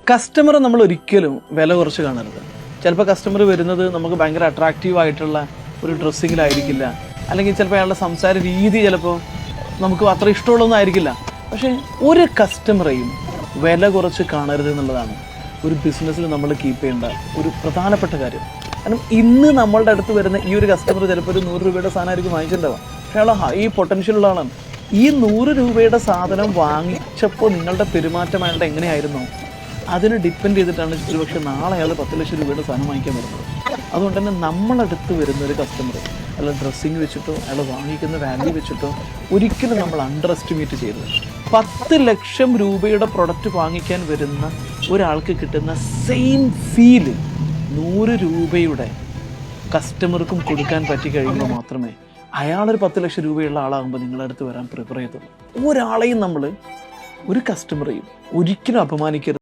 കസ്റ്റമറെ നമ്മൾ ഒരിക്കലും വില കുറച്ച് കാണരുത്. ചിലപ്പോൾ കസ്റ്റമർ വരുന്നത് നമുക്ക് ഭയങ്കര അട്രാക്റ്റീവ് ആയിട്ടുള്ള ഒരു ഡ്രസ്സിങ്ങിലായിരിക്കില്ല, അല്ലെങ്കിൽ ചിലപ്പോൾ അയാളുടെ സംസാര രീതി ചിലപ്പോൾ നമുക്ക് അത്ര ഇഷ്ടമുള്ളതൊന്നും ആയിരിക്കില്ല. പക്ഷേ ഒരു കസ്റ്റമറെയും വില കുറച്ച് കാണരുത് എന്നുള്ളതാണ് ഒരു ബിസിനസ്സിൽ നമ്മൾ കീപ്പ് ചെയ്യേണ്ട ഒരു പ്രധാനപ്പെട്ട കാര്യം. കാരണം ഇന്ന് നമ്മളുടെ അടുത്ത് വരുന്ന ഈ ഒരു കസ്റ്റമർ ചിലപ്പോൾ ഒരു 100 രൂപയുടെ സാധനമായിരിക്കും വാങ്ങിച്ചിട്ടുണ്ടാവുക. പക്ഷേ അയാൾ ഹൈ പൊട്ടൻഷ്യൽ ഉള്ള ആളാണ്. ഈ 100 രൂപയുടെ സാധനം വാങ്ങിച്ചപ്പോൾ നിങ്ങളുടെ പെരുമാറ്റം അയാളുടെ എങ്ങനെയായിരുന്നു അതിന് ഡിപ്പെൻഡ് ചെയ്തിട്ടാണ് ഒരുപക്ഷെ നാളെ അയാൾ 10 ലക്ഷം രൂപയുടെ സാധനം വാങ്ങിക്കാൻ വരുന്നത്. അതുകൊണ്ട് തന്നെ നമ്മളടുത്ത് വരുന്ന ഒരു കസ്റ്റമർ അയാൾ ഡ്രസ്സിങ് വെച്ചിട്ടോ അയാൾ വാങ്ങിക്കുന്ന വാല്യൂ വെച്ചിട്ടോ ഒരിക്കലും നമ്മൾ അണ്ടർ എസ്റ്റിമേറ്റ് ചെയ്തത്. 10 ലക്ഷം രൂപയുടെ പ്രൊഡക്റ്റ് വാങ്ങിക്കാൻ വരുന്ന ഒരാൾക്ക് കിട്ടുന്ന സെയിം ഫീല് 100 രൂപയുടെ കസ്റ്റമർക്കും കൊടുക്കാൻ പറ്റി കഴിയുമ്പോൾ മാത്രമേ അയാളൊരു 10 ലക്ഷം രൂപയുള്ള ആളാകുമ്പോൾ നിങ്ങളുടെ അടുത്ത് വരാൻ പ്രിഫർ ചെയ്തുള്ളൂ. ഒരാളെയും നമ്മൾ ഒരു കസ്റ്റമറെയും ഒരിക്കലും അപമാനിക്കരുത്.